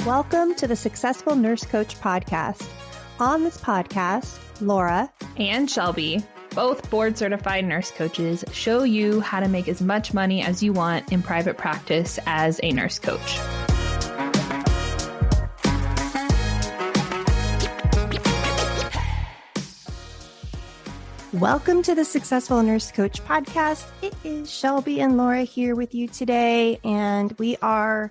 Welcome to the Successful Nurse Coach podcast. On this podcast, Laura and Shelby, both board-certified nurse coaches, show you how to make as much money as you want in private practice as a nurse coach. Welcome to the Successful Nurse Coach podcast. It is Shelby and Laura here with you today, and we're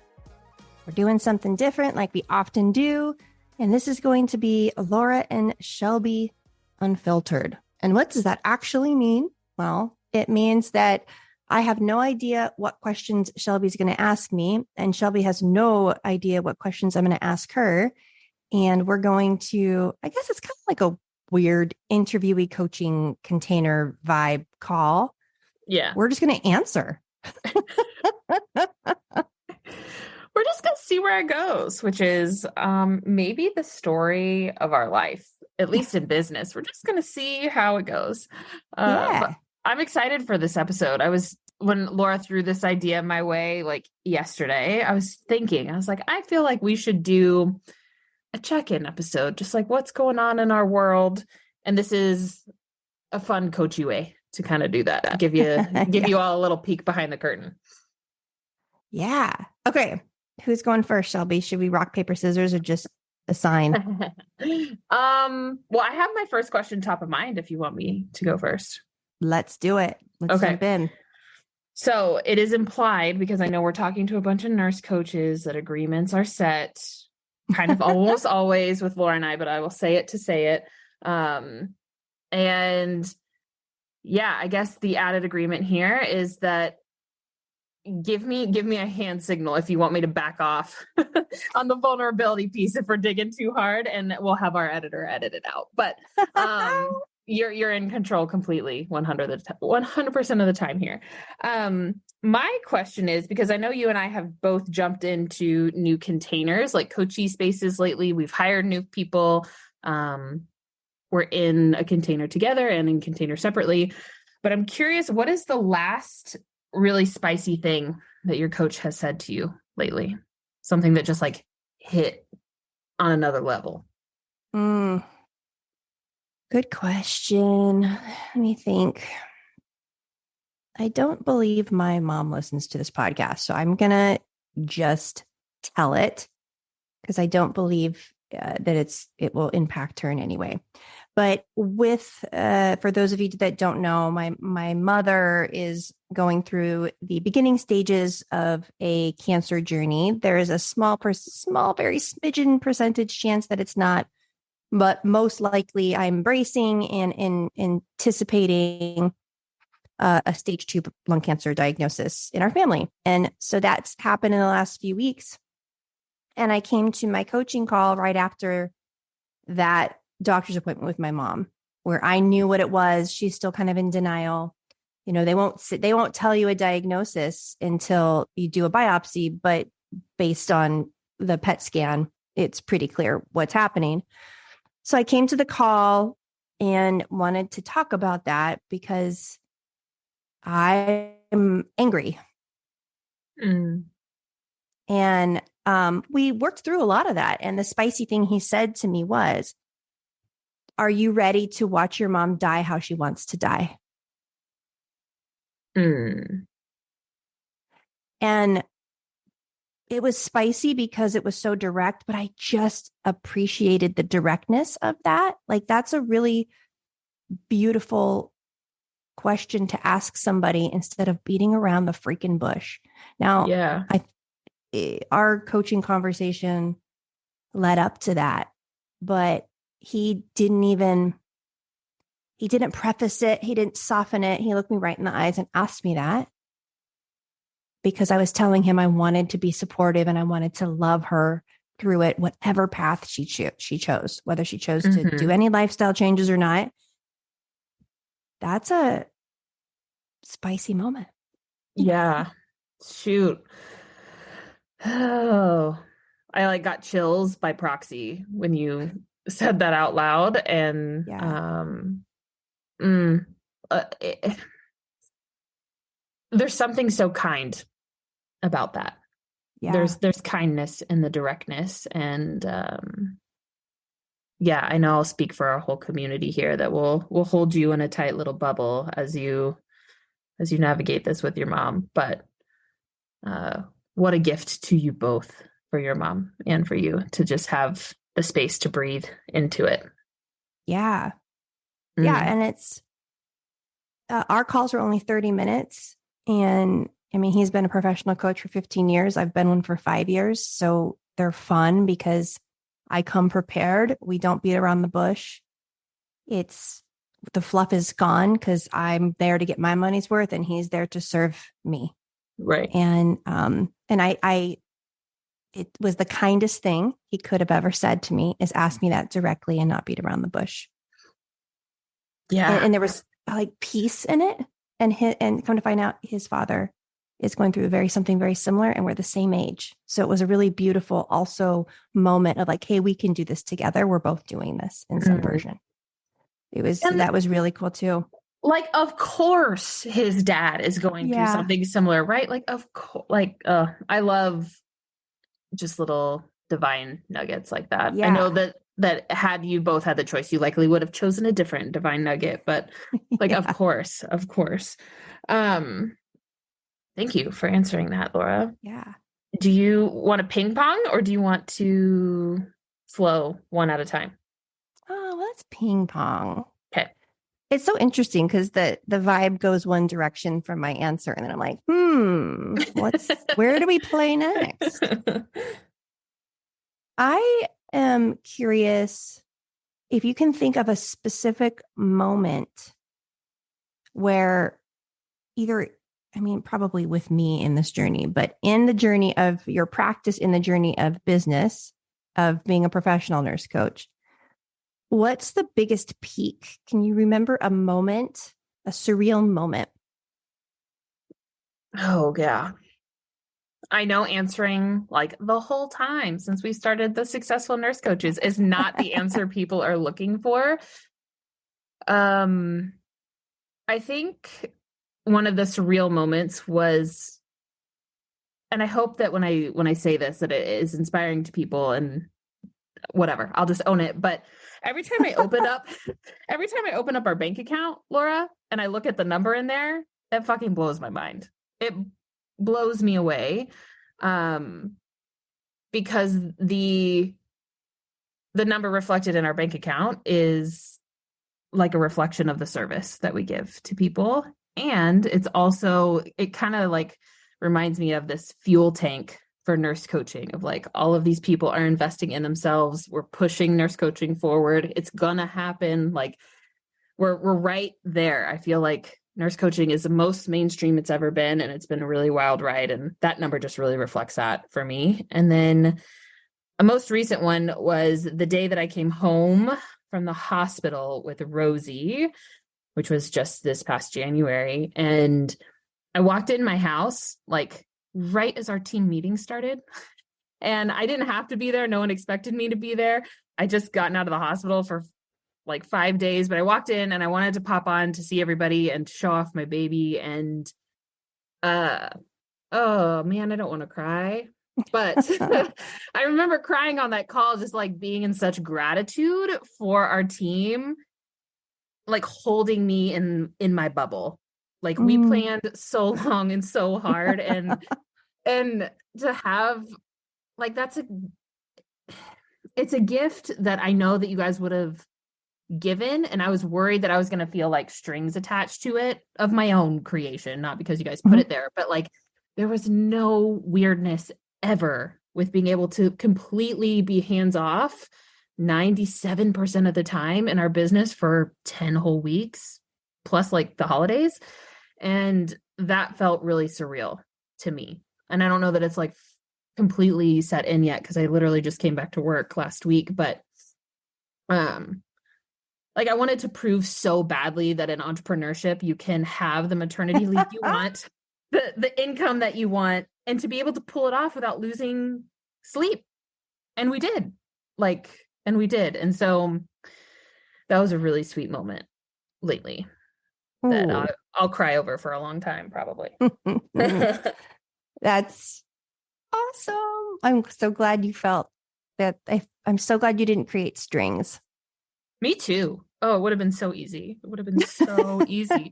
doing something different like we often do. And this is going to be Laura and Shelby Unfiltered. And what does that actually mean? Well, it means that I have no idea what questions Shelby's going to ask me, and Shelby has no idea what questions I'm going to ask her. And we're going to, I guess it's kind of like a weird interviewee coaching container vibe call. Yeah. We're just going to answer. We're just going to see where it goes, which is maybe the story of our life, at least in business. We're just going to see how it goes. But I'm excited for this episode. When Laura threw this idea my way, like yesterday, I was like, I feel like we should do a check-in episode, just like what's going on in our world. And this is a fun coachy way to kind of do that. Give you all a little peek behind the curtain. Yeah. Okay. Who's going first, Shelby? Should we rock, paper, scissors, or just assign? Well, I have my first question top of mind if you want me to go first. Let's do it. Let's jump in. So it is implied, because I know we're talking to a bunch of nurse coaches, that agreements are set kind of almost always with Laura and I, but I will say it to say it. And yeah, I guess the added agreement here is that give me a hand signal if you want me to back off on the vulnerability piece if we're digging too hard, and we'll have our editor edit it out. But you're in control completely 100% of the time here. My question is, because I know you and I have both jumped into new containers, like coachee spaces lately. We've hired new people. We're in a container together and in container separately. But I'm curious, what is the last really spicy thing that your coach has said to you lately? Something that just like hit on another level. Good question. Let me think. I don't believe my mom listens to this podcast, so I'm going to just tell it because I don't believe that it will impact her in any way. But for those of you that don't know, my mother is going through the beginning stages of a cancer journey. There is a small, very smidgen percentage chance that it's not, but most likely I'm bracing and anticipating a stage 2 lung cancer diagnosis in our family. And so that's happened in the last few weeks. And I came to my coaching call right after that doctor's appointment with my mom, where I knew what it was. She's still kind of in denial. You know, they won't tell you a diagnosis until you do a biopsy, but based on the PET scan, it's pretty clear what's happening. So I came to the call and wanted to talk about that because I'm angry. And we worked through a lot of that. And the spicy thing he said to me was, are you ready to watch your mom die how she wants to die? And it was spicy because it was so direct, but I just appreciated the directness of that. Like, that's a really beautiful question to ask somebody instead of beating around the freaking bush. Now, yeah, our coaching conversation led up to that, but he didn't preface it. He didn't soften it. He looked me right in the eyes and asked me that because I was telling him I wanted to be supportive and I wanted to love her through it, whatever path she chose, whether she chose to do any lifestyle changes or not. That's a spicy moment. Yeah. Shoot. Oh, I got chills by proxy when you said that out loud. And there's something so kind about that. Yeah. There's kindness in the directness. And yeah, I know I'll speak for our whole community here that we'll hold you in a tight little bubble as you navigate this with your mom. But what a gift to you both, for your mom and for you, to just have the space to breathe into it. Yeah. Yeah. And it's, our calls are only 30 minutes. And I mean, he's been a professional coach for 15 years. I've been one for 5 years. So they're fun because I come prepared. We don't beat around the bush. It's the fluff is gone because I'm there to get my money's worth and he's there to serve me. Right. And I it was the kindest thing he could have ever said to me, is ask me that directly and not beat around the bush. Yeah. And there was like peace in it. And come to find out, his father is going through something very similar, and we're the same age. So it was a really beautiful also moment of like, hey, we can do this together. We're both doing this in some version. That was really cool too. Like, of course his dad is going through something similar, right? Like, of course, like, I love just little divine nuggets like that. Yeah. I know that had you both had the choice, you likely would have chosen a different divine nugget, but like, of course. Thank you for answering that, Laura. Yeah. Do you want to ping pong or do you want to flow one at a time? Oh, let's ping pong. Okay. It's so interesting because the vibe goes one direction from my answer. And then I'm like, where do we play next? I am curious if you can think of a specific moment where probably with me in this journey, but in the journey of your practice, in the journey of business, of being a professional nurse coach, what's the biggest peak? Can you remember a moment, a surreal moment? Oh, yeah. I know answering like the whole time since we started the Successful Nurse Coaches is not the answer people are looking for. I think one of the surreal moments was, and I hope that when I say this, that it is inspiring to people and whatever, I'll just own it. But every time I open up our bank account, Laura, and I look at the number in there, that fucking blows my mind. It blows me away. Because the number reflected in our bank account is like a reflection of the service that we give to people. And it kind of like reminds me of this fuel tank for nurse coaching of like, all of these people are investing in themselves. We're pushing nurse coaching forward. It's gonna happen. Like we're right there. I feel like nurse coaching is the most mainstream it's ever been, and it's been a really wild ride. And that number just really reflects that for me. And then a most recent one was the day that I came home from the hospital with Rosie, which was just this past January. And I walked in my house, like right as our team meeting started. And I didn't have to be there. No one expected me to be there. I just gotten out of the hospital for like 5 days, but I walked in and I wanted to pop on to see everybody and to show off my baby. And oh man, I don't want to cry, but I remember crying on that call, just like being in such gratitude for our team, like holding me in my bubble. Like we planned so long and so hard, and to have like it's a gift that I know that you guys would have given, and I was worried that I was going to feel like strings attached to it of my own creation, not because you guys put it there, but like there was no weirdness ever with being able to completely be hands off 97% of the time in our business for 10 whole weeks plus like the holidays. And that felt really surreal to me. And I don't know that it's like completely set in yet, because I literally just came back to work last week, but like I wanted to prove so badly that in entrepreneurship, you can have the maternity leave you want, the income that you want, and to be able to pull it off without losing sleep. And we did. And so that was a really sweet moment lately that I'll cry over for a long time, probably. That's Awesome. I'm so glad you felt that. I'm so glad you didn't create strings. Me too. Oh, it would have been so easy. It would have been so easy.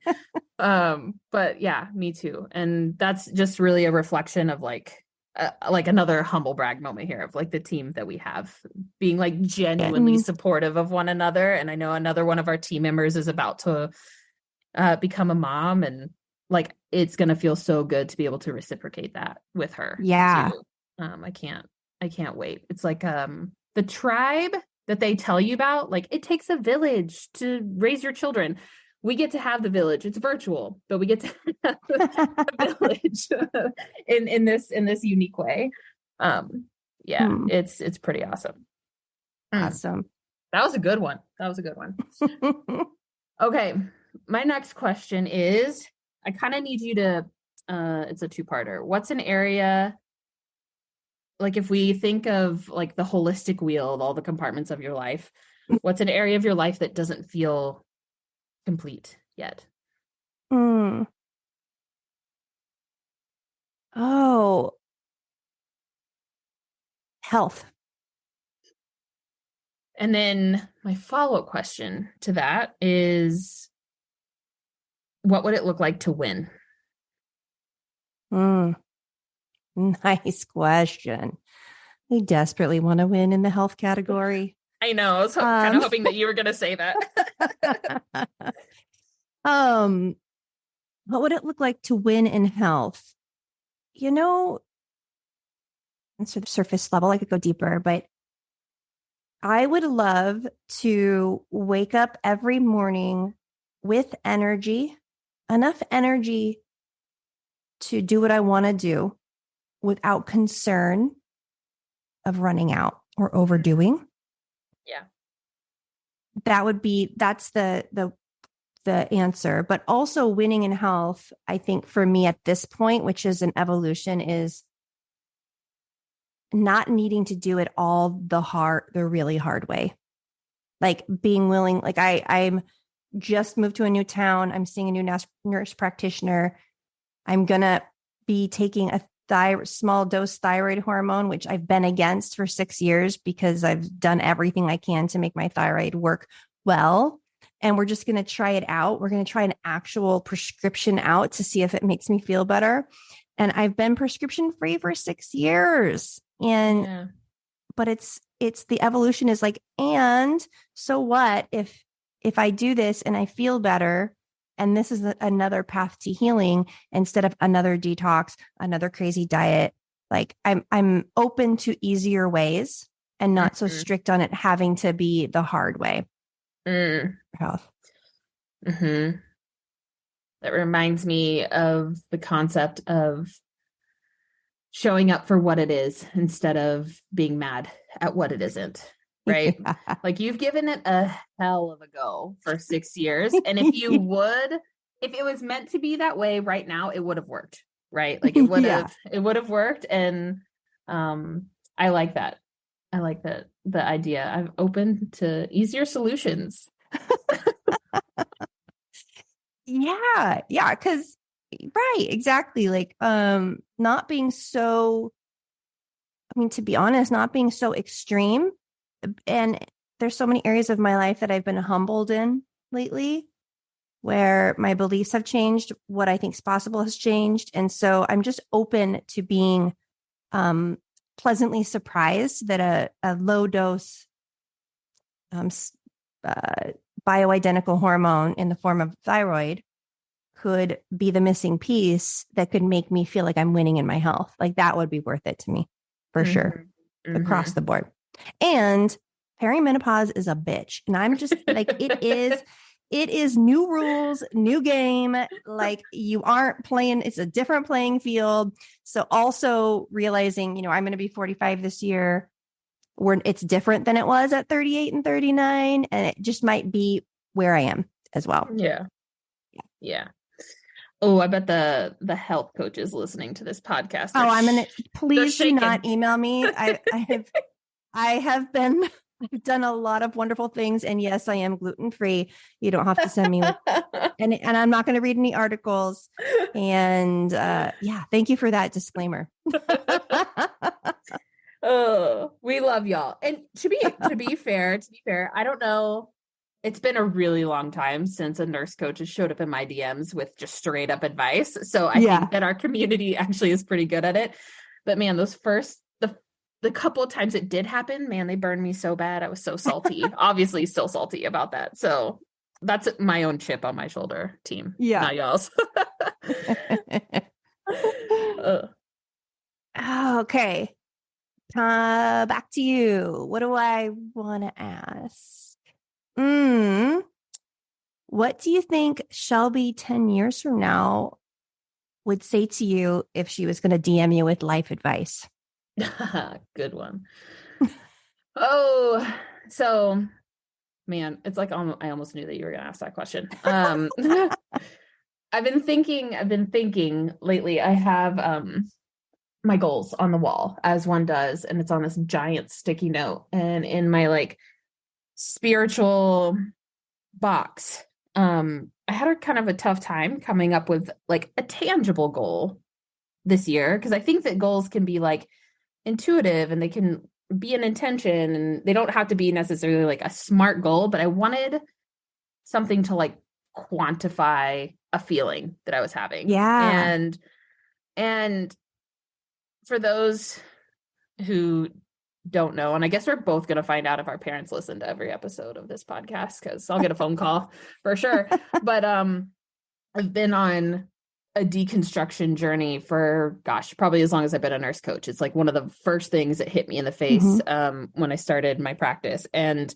But yeah, me too. And that's just really a reflection of like another humble brag moment here of like the team that we have being like genuinely supportive of one another. And I know another one of our team members is about to become a mom, and like it's gonna feel so good to be able to reciprocate that with her. Yeah. Too. I can't wait. It's like the tribe that they tell you about, like it takes a village to raise your children. We get to have the village. It's virtual, but we get to have the village in this unique way. It's pretty awesome. Awesome. That was a good one. Okay. My next question is, I kind of need you to, it's a two-parter. What's an area, like if we think of like the holistic wheel of all the compartments of your life, what's an area of your life that doesn't feel complete yet? Oh, health. And then my follow-up question to that is, what would it look like to win? Nice question. I desperately want to win in the health category. I know. I was kind of hoping that you were going to say that. What would it look like to win in health? You know, on sort of surface level, I could go deeper, but I would love to wake up every morning with energy, enough energy to do what I want to do without concern of running out or overdoing. Yeah. That's the answer. But also winning in health, I think for me at this point, which is an evolution, is not needing to do it all the really hard way. Like being willing, like I'm just moved to a new town. I'm seeing a new nurse practitioner. I'm going to be taking a small dose thyroid hormone, which I've been against for 6 years because I've done everything I can to make my thyroid work well. And we're just going to try it out. We're going to try an actual prescription out to see if it makes me feel better. And I've been prescription free for 6 years. And, but it's the evolution is like, and so what if I do this and I feel better, and this is another path to healing instead of another detox, another crazy diet. Like I'm open to easier ways and not so strict on it having to be the hard way. Health. That reminds me of the concept of showing up for what it is instead of being mad at what it isn't. Right? Yeah. Like you've given it a hell of a go for 6 years. And if it was meant to be that way right now, it would have worked. Right? Like it would have worked. And I like that. I like the idea. I'm open to easier solutions. Yeah. Cause right. Exactly. Like, not being so, to be honest, not being so extreme. And there's so many areas of my life that I've been humbled in lately where my beliefs have changed. What I think is possible has changed. And so I'm just open to being pleasantly surprised that a low dose bioidentical hormone in the form of thyroid could be the missing piece that could make me feel like I'm winning in my health. Like that would be worth it to me for sure, across the board. And perimenopause is a bitch. And I'm just like, it is new rules, new game. Like you aren't playing, it's a different playing field. So also realizing, I'm going to be 45 this year, where it's different than it was at 38 and 39. And it just might be where I am as well. Yeah. Oh, I bet the health coach is listening to this podcast. I'm going to, please do not email me. I've done a lot of wonderful things. And yes, I am gluten-free. You don't have to send me and I'm not going to read any articles. And thank you for that disclaimer. Oh, we love y'all. And to be fair, I don't know. It's been a really long time since a nurse coach has showed up in my DMs with just straight up advice. So I think that our community actually is pretty good at it. But man, the couple of times it did happen, man, they burned me so bad. I was so salty. Obviously still salty about that. So that's my own chip on my shoulder, team. Yeah. Not y'all's. Okay. Back to you. What do I want to ask? What do you think Shelby 10 years from now would say to you if she was going to DM you with life advice? Good one. Oh, so man, it's like I almost knew that you were going to ask that question. I've been thinking lately. I have my goals on the wall, as one does, and it's on this giant sticky note. And in my like spiritual box, I had a kind of a tough time coming up with like a tangible goal this year, because I think that goals can be like intuitive and they can be an intention and they don't have to be necessarily like a smart goal, but I wanted something to like quantify a feeling that I was having. Yeah. And for those who don't know, and I guess we're both going to find out if our parents listen to every episode of this podcast, because I'll get a phone call for sure. But I've been on a deconstruction journey for, gosh, probably as long as I've been a nurse coach. It's like one of the first things that hit me in the face when I started my practice. And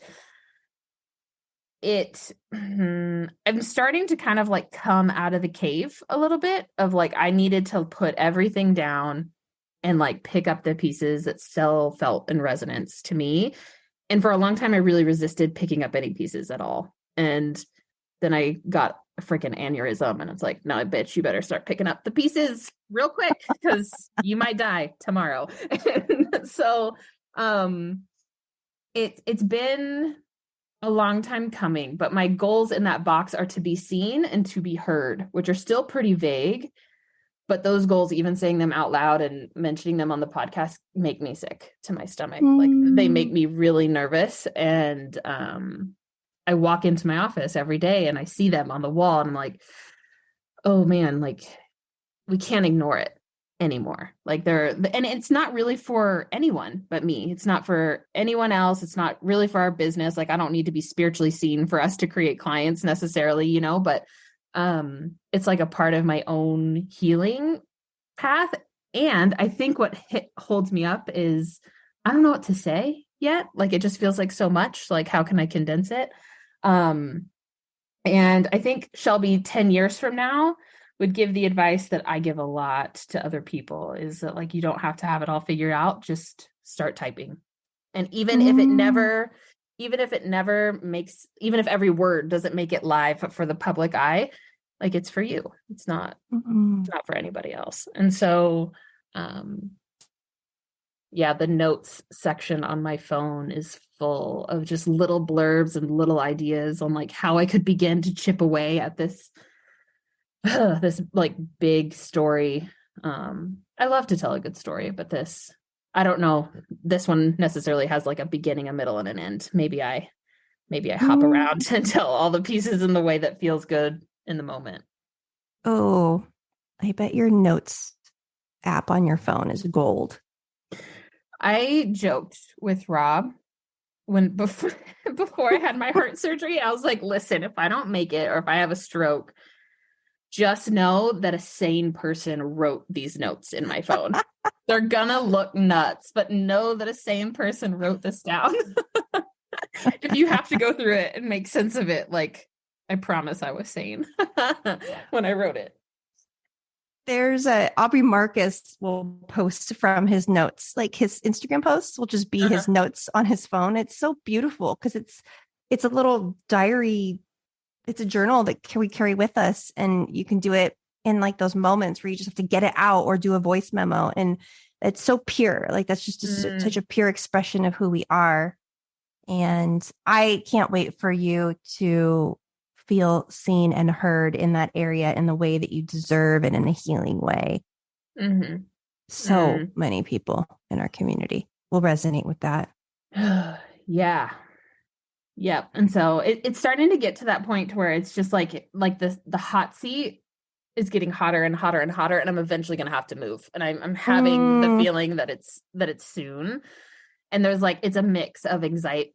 I'm starting to kind of like come out of the cave a little bit of like, I needed to put everything down and like pick up the pieces that still felt in resonance to me. And for a long time, I really resisted picking up any pieces at all. And then I got a freaking aneurysm and it's like, no, bitch, you better start picking up the pieces real quick because you might die tomorrow. And so it's been a long time coming, but my goals in that box are to be seen and to be heard, which are still pretty vague. But those goals, even saying them out loud and mentioning them on the podcast, make me sick to my stomach. Like they make me really nervous. And I walk into my office every day and I see them on the wall and I'm like, oh man, like we can't ignore it anymore. Like and it's not really for anyone but me. It's not for anyone else. It's not really for our business. Like I don't need to be spiritually seen for us to create clients necessarily, but it's like a part of my own healing path. And I think what holds me up is I don't know what to say yet. Like it just feels like so much. Like how can I condense it? And I think Shelby 10 years from now would give the advice that I give a lot to other people, is that like you don't have to have it all figured out, just start typing. And even if every word doesn't make it live for the public eye, like it's for you. It's not for anybody else. And so the notes section on my phone is full of just little blurbs and little ideas on like how I could begin to chip away at this like big story. I love to tell a good story, but I don't know, this one necessarily has like a beginning, a middle, and an end. Maybe I hop around and tell all the pieces in the way that feels good in the moment. Oh, I bet your notes app on your phone is gold. I joked with Rob before I had my heart surgery. I was like, listen, if I don't make it or if I have a stroke, just know that a sane person wrote these notes in my phone. They're gonna look nuts, but know that a sane person wrote this down. If you have to go through it and make sense of it, like I promise I was sane when I wrote it. There's Aubrey Marcus will post from his notes, like his Instagram posts will just be his notes on his phone. It's so beautiful because it's a little diary. It's a journal that we carry with us, and you can do it in like those moments where you just have to get it out or do a voice memo. And it's so pure. Like that's just such a pure expression of who we are. And I can't wait for you to feel seen and heard in that area in the way that you deserve and in a healing way. So many people in our community. will resonate with that. Yeah. Yep. And so it's starting to get to that point where it's just like the hot seat is getting hotter and hotter and hotter, and I'm eventually going to have to move. And I'm having the feeling that it's soon. And there's like, it's a mix of anxiety,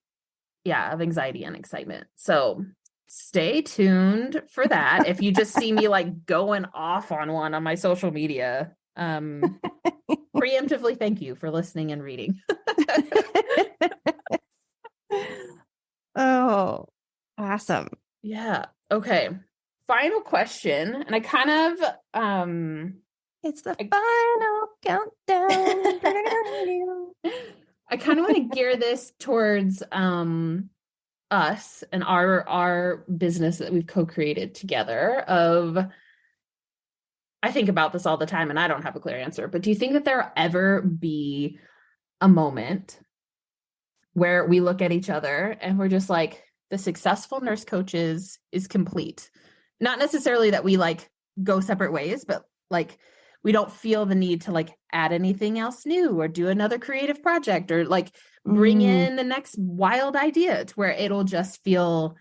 of anxiety and excitement. So stay tuned for that. If you just see me like going off on one on my social media, preemptively, thank you for listening and reading. Oh, awesome. Yeah. Okay. Final question. And I kind of it's the final countdown. I kind of want to gear this towards us and our business that we've co-created together. I think about this all the time and I don't have a clear answer, but do you think that there'll ever be a moment where we look at each other and we're just like, the successful nurse coaches is complete? Not necessarily that we like go separate ways, but like we don't feel the need to like add anything else new or do another creative project or like bring in the next wild idea, to where it'll just feel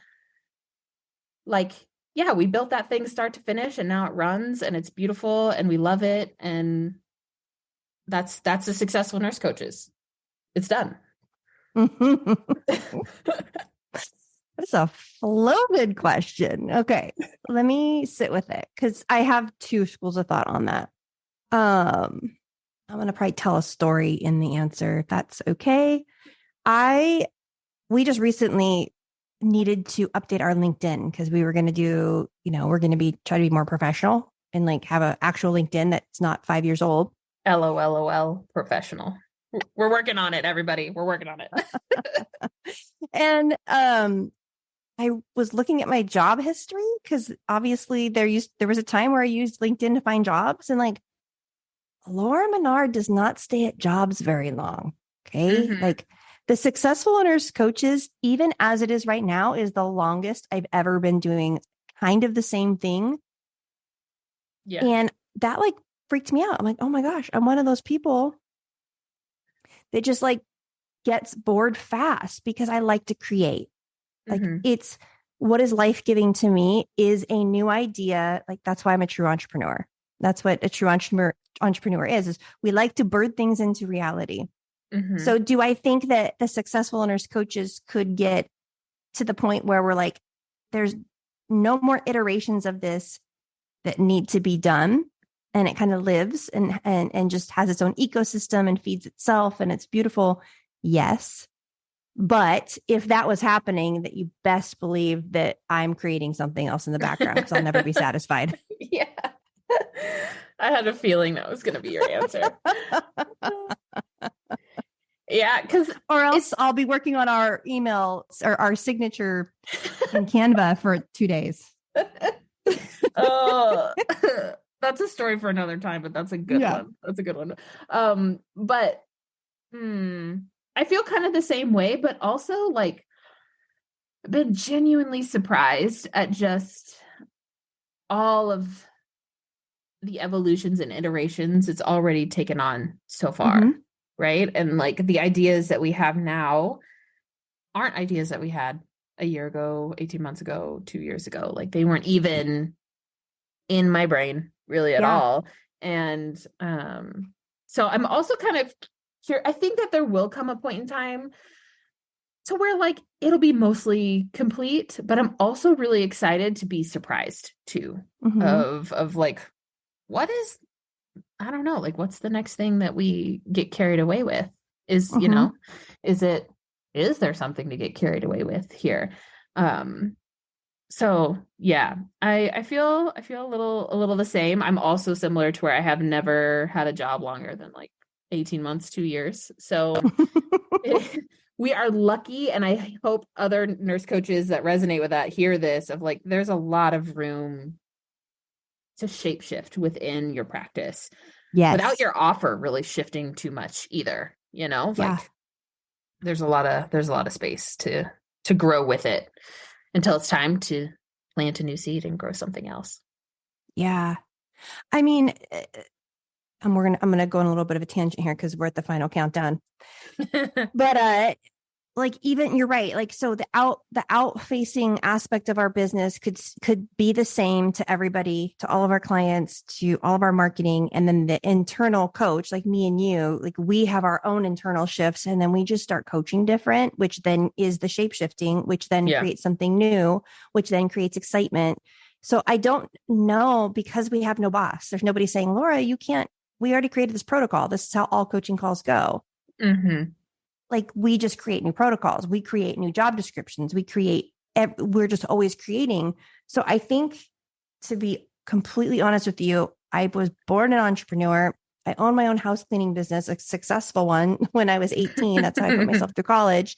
like, yeah, we built that thing start to finish and now it runs and it's beautiful and we love it. And that's the successful nurse coaches. It's done. That's a loaded question. Okay, let me sit with it because I have two schools of thought on that. I'm going to probably tell a story in the answer, if that's okay. We just recently needed to update our LinkedIn because we were going to do, we're going to try to be more professional and like have an actual LinkedIn that's not 5 years old. LOL, professional. We're working on it, everybody. We're working on it. And I was looking at my job history because obviously there was a time where I used LinkedIn to find jobs, and like Laura Menard does not stay at jobs very long. Okay. Mm-hmm. Like the successful nurse coaches, even as it is right now, is the longest I've ever been doing kind of the same thing. Yeah. And that like freaked me out. I'm like, oh my gosh, I'm one of those people that just like gets bored fast because I like to create. Like it's what is life-giving to me is a new idea. Like that's why I'm a true entrepreneur. That's what a true entrepreneur is we like to bird things into reality. So do I think that the successful nurse coaches could get to the point where we're like, there's no more iterations of this that need to be done, and it kind of lives and just has its own ecosystem and feeds itself and it's beautiful? Yes. But if that was happening, that you best believe that I'm creating something else in the background because I'll never be satisfied. Yeah. I had a feeling that was going to be your answer. Yeah, or else I'll be working on our email or our signature in Canva for 2 days. Oh, that's a story for another time, but that's a good one. That's a good one. But I feel kind of the same way, but also like been genuinely surprised at just all of the evolutions and iterations it's already taken on so far. Right. And like the ideas that we have now aren't ideas that we had a year ago, 18 months ago, 2 years ago. Like they weren't even in my brain really at all. And so I'm also kind of here. I think that there will come a point in time to where like it'll be mostly complete, but I'm also really excited to be surprised too of like, what is, I don't know, like what's the next thing that we get carried away with? Is, is there something to get carried away with here? So yeah, I feel a little the same. I'm also similar to where I have never had a job longer than like 18 months, 2 years. So we are lucky. And I hope other nurse coaches that resonate with that hear this of like, there's a lot of room to shapeshift within your practice without your offer really shifting too much either, like there's a lot of space to grow with it until it's time to plant a new seed and grow something else. Yeah. I mean, I'm going to go on a little bit of a tangent here because we're at the final countdown. But like, even you're right. Like, so the out facing aspect of our business could be the same to everybody, to all of our clients, to all of our marketing. And then the internal coach, like me and you, like we have our own internal shifts, and then we just start coaching different, which then is the shape shifting, which then creates something new, which then creates excitement. So I don't know, because we have no boss. There's nobody saying, Laura, you can't, we already created this protocol. This is how all coaching calls go. Mm-hmm. Like, we just create new protocols. We create new job descriptions. We're just always creating. So I think, to be completely honest with you, I was born an entrepreneur. I own my own house cleaning business, a successful one, when I was 18. That's how I put myself through college.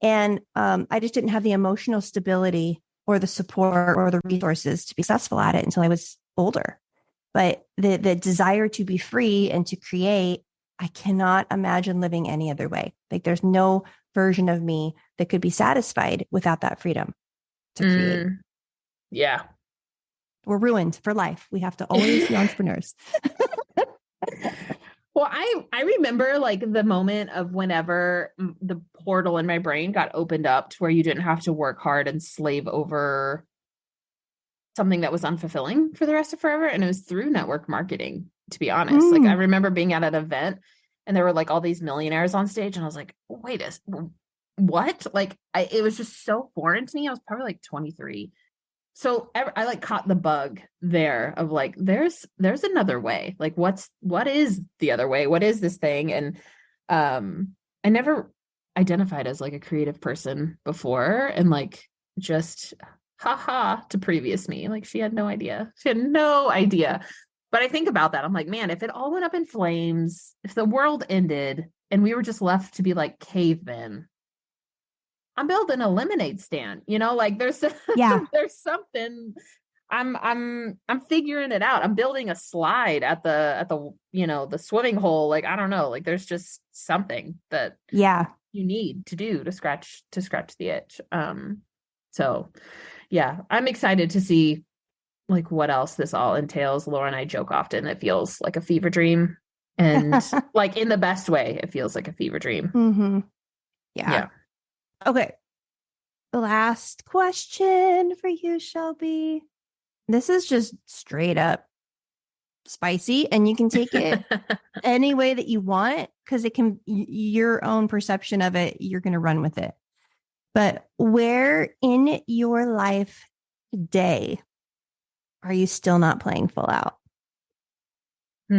And I just didn't have the emotional stability or the support or the resources to be successful at it until I was older. But the desire to be free and to create, I cannot imagine living any other way. Like, there's no version of me that could be satisfied without that freedom to create. Yeah. We're ruined for life. We have to always be entrepreneurs. Well, I remember like the moment of whenever the portal in my brain got opened up to where you didn't have to work hard and slave over something that was unfulfilling for the rest of forever. And it was through network marketing, to be honest. Like, I remember being at an event and there were like all these millionaires on stage, and I was like, wait, what? Like, it was just so foreign to me. I was probably like 23. So I like caught the bug there of like, there's another way. Like, what is the other way? What is this thing? And I never identified as like a creative person before, and like, just to previous me. Like, she had no idea. But I think about that. I'm like, man, if it all went up in flames, if the world ended and we were just left to be like cavemen, I'm building a lemonade stand, like there's something. I'm figuring it out. I'm building a slide at the the swimming hole. Like, I don't know, like there's just something that you need to do to scratch the itch. So yeah, I'm excited to see like what else this all entails. Laura and I joke often, it feels like a fever dream, and like in the best way, it feels like a fever dream. Mm-hmm. Yeah. Okay. Last question for you, Shelby. This is just straight up spicy, and you can take it any way that you want, because it can, your own perception of it, you're going to run with it. But where in your life today are you still not playing full out? I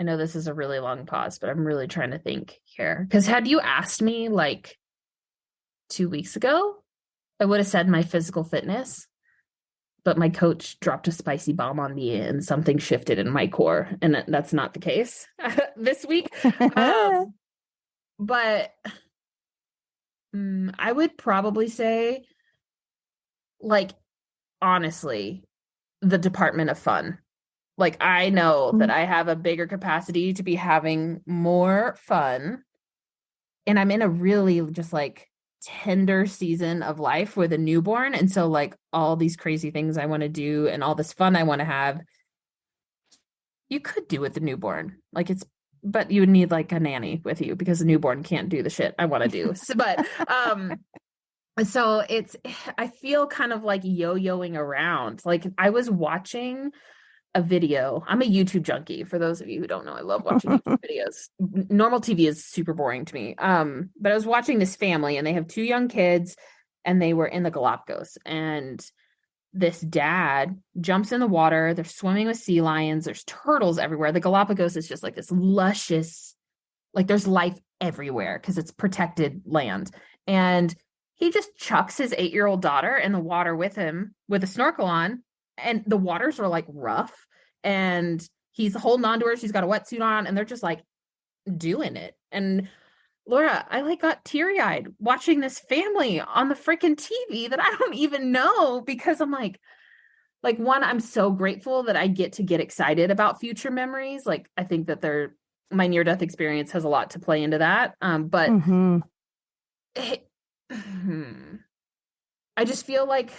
know this is a really long pause, but I'm really trying to think here. Because had you asked me like 2 weeks ago, I would have said my physical fitness, but my coach dropped a spicy bomb on me and something shifted in my core. And that's not the case this week. But I would probably say, like, honestly, the department of fun. Like, I know that I have a bigger capacity to be having more fun. And I'm in a really just like tender season of life with a newborn. And so like all these crazy things I want to do and all this fun I want to have, you could do with the newborn. Like, but you would need like a nanny with you, because the newborn can't do the shit I want to do. So, so I feel kind of like yo-yoing around. Like, I was watching a video. I'm a YouTube junkie. For those of you who don't know, I love watching YouTube videos. Normal TV is super boring to me. But I was watching this family, and they have 2 young kids, and they were in the Galapagos, and this dad jumps in the water. They're swimming with sea lions. There's turtles everywhere. The Galapagos is just like this luscious, like there's life everywhere because it's protected land. And he just chucks his 8-year-old daughter in the water with him with a snorkel on, and the waters are like rough, and he's holding on to her. She's got a wetsuit on, and they're just like doing it. And Laura, I like got teary-eyed watching this family on the freaking TV that I don't even know, because I'm like one, I'm so grateful that I get to get excited about future memories. Like, I think that my near-death experience has a lot to play into that. But I just feel like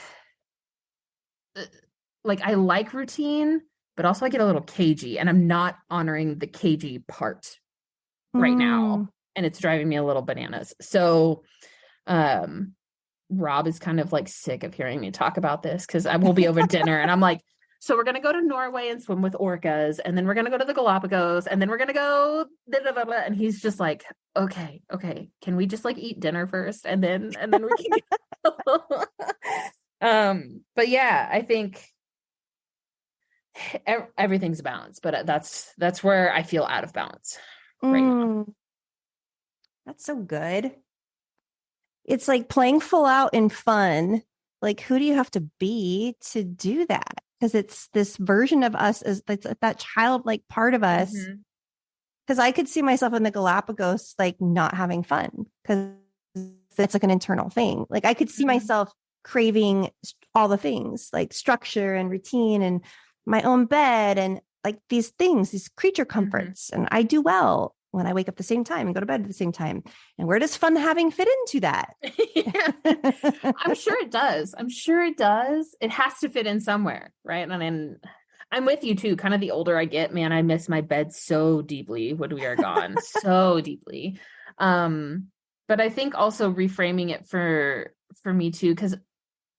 like I like routine, but also I get a little cagey, and I'm not honoring the cagey part right now, and it's driving me a little bananas. So Rob is kind of like sick of hearing me talk about this because I will be over dinner and I'm like, so we're gonna go to Norway and swim with orcas, and then we're gonna go to the Galapagos, and then we're gonna go da, da, da, da. And he's just like, okay, can we just like eat dinner first, and then we can go. But yeah, I think everything's balanced, but that's where I feel out of balance right now. That's so good. It's like playing full out and fun. Like, who do you have to be to do that? Because it's this version of us as that childlike part of us. Because I could see myself in the Galapagos, like not having fun because it's like an internal thing. Like I could see myself craving all the things like structure and routine and my own bed and like these things, these creature comforts. And I do well when I wake up at the same time and go to bed at the same time. And where does fun having fit into that? I'm sure it does. It has to fit in somewhere, right? And I'm with you too. Kind of the older I get, man, I miss my bed so deeply when we are gone, so deeply. But I think also reframing it for me too, because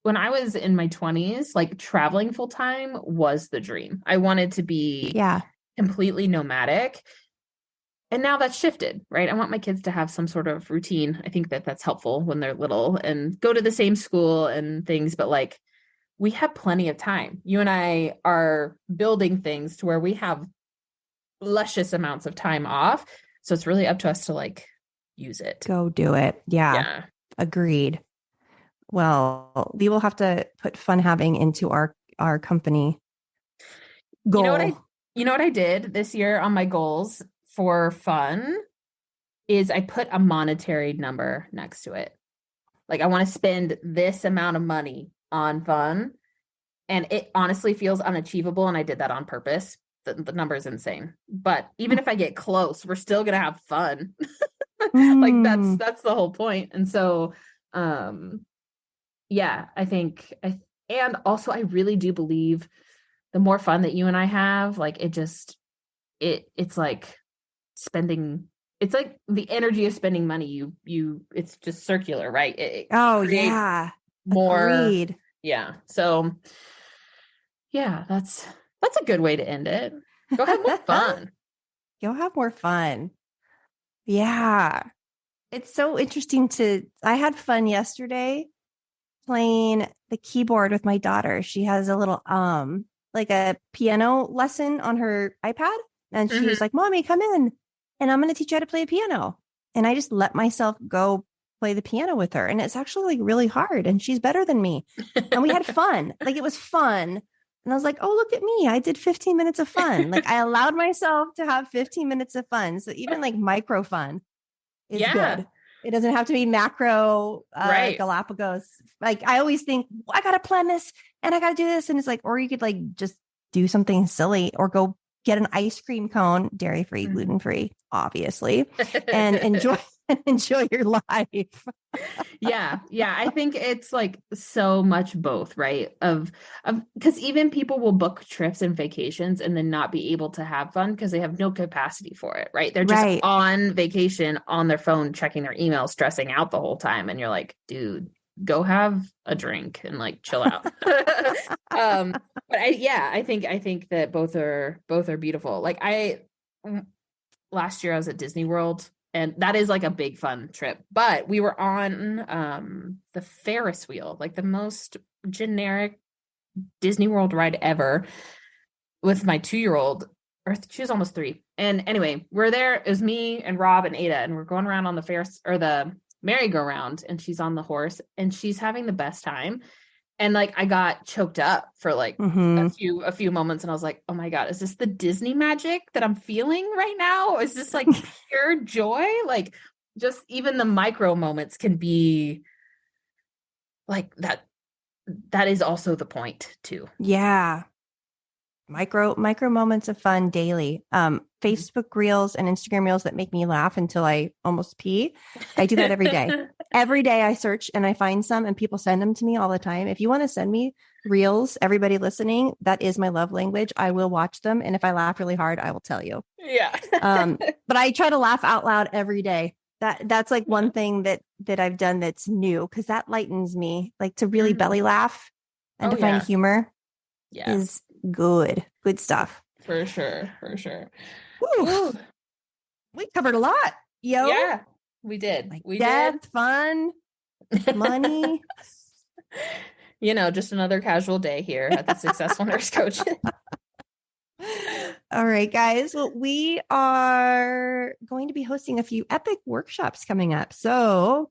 when I was in my 20s, like traveling full time was the dream. I wanted to be completely nomadic. And now that's shifted, right? I want my kids to have some sort of routine. I think that's helpful when they're little and go to the same school and things, but like we have plenty of time. You and I are building things to where we have luscious amounts of time off. So it's really up to us to like use it. Go do it. Yeah. Agreed. Well, we will have to put fun having into our company goal. You know what I did this year on my goals for fun is I put a monetary number next to it. Like I want to spend this amount of money on fun, and it honestly feels unachievable. And I did that on purpose. The number is insane, but even if I get close, we're still going to have fun. Like that's the whole point. And so, yeah, I think, and also I really do believe the more fun that you and I have, like it's like spending, it's like the energy of spending money. It's just circular, right? More. Agreed. Yeah. So yeah, that's a good way to end it. Go have more fun. Go have more fun. Yeah. It's so interesting I had fun yesterday playing the keyboard with my daughter. She has a little, like a piano lesson on her iPad. And she was like, Mommy, come in and I'm going to teach you how to play a piano. And I just let myself go play the piano with her. And it's actually like really hard. And she's better than me. And we had fun. Like it was fun. And I was like, oh, look at me. I did 15 minutes of fun. Like I allowed myself to have 15 minutes of fun. So even like micro fun is good. It doesn't have to be macro Galapagos. Like I always think, I got to plan this and I got to do this. And it's like, or you could like just do something silly or go get an ice cream cone, dairy-free, gluten-free, obviously, and enjoy your life. Yeah. I think it's like so much both, right? Of because even people will book trips and vacations and then not be able to have fun because they have no capacity for it, right? They're just on vacation on their phone, checking their email, stressing out the whole time. And you're like, dude, go have a drink and like chill out. But I think that both are beautiful. Like last year I was at Disney World, and that is like a big fun trip, but we were on the Ferris wheel, like the most generic Disney World ride ever, with my 2-year-old, or she was almost 3. And anyway, we're there. It was me and Rob and Ada, and we're going around on the Ferris or the merry-go-round, and she's on the horse and she's having the best time. And like I got choked up for like a few moments, and I was like, oh my God, is this the Disney magic that I'm feeling right now? Is this like pure joy? Like just even the micro moments can be like that. That is also the point too. Yeah. Micro moments of fun daily. Facebook reels and Instagram reels that make me laugh until I almost pee. I do that every day. Every day I search and I find some, and people send them to me all the time. If you want to send me reels, everybody listening, that is my love language. I will watch them. And if I laugh really hard, I will tell you. Yeah. But I try to laugh out loud every day. That's like one thing that I've done that's new, because that lightens me, like to really belly laugh and to find humor is good stuff. For sure. Woo. We covered a lot. Yeah, we did. Like death, fun, money. Just another casual day here at the Successful Nurse Coach. All right, guys. Well, we are going to be hosting a few epic workshops coming up. So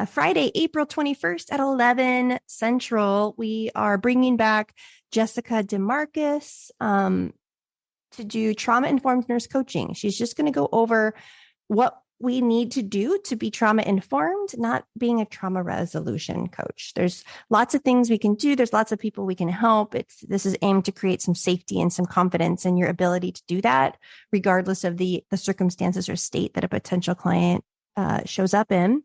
Friday, April 21st at 11 Central, we are bringing back Jessica DeMarcus to do trauma-informed nurse coaching. She's just going to go over what we need to do to be trauma-informed, not being a trauma resolution coach. There's lots of things we can do. There's lots of people we can help. This is aimed to create some safety and some confidence in your ability to do that, regardless of the circumstances or state that a potential client shows up in.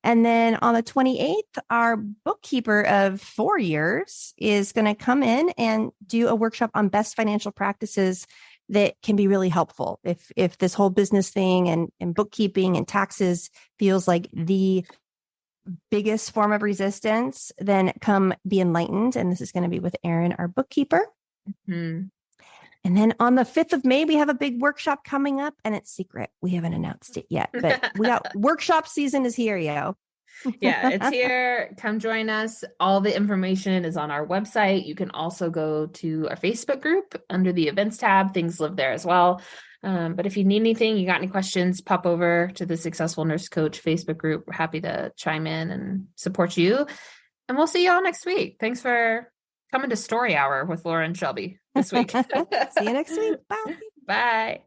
And then on the 28th, our bookkeeper of 4 years is going to come in and do a workshop on best financial practices that can be really helpful. If this whole business thing and bookkeeping and taxes feels like the biggest form of resistance, then come be enlightened. And this is going to be with Erin, our bookkeeper. Mm-hmm. And then on the 5th of May, we have a big workshop coming up, and it's secret. We haven't announced it yet, but we got workshop season is here, yo. Yeah, it's here. Come join us. All the information is on our website. You can also go to our Facebook group under the events tab. Things live there as well. But if you need anything, you got any questions, pop over to the Successful Nurse Coach Facebook group. We're happy to chime in and support you. And we'll see you all next week. Thanks for coming to Story Hour with Laura and Shelby this week. See you next week. Bye. Bye.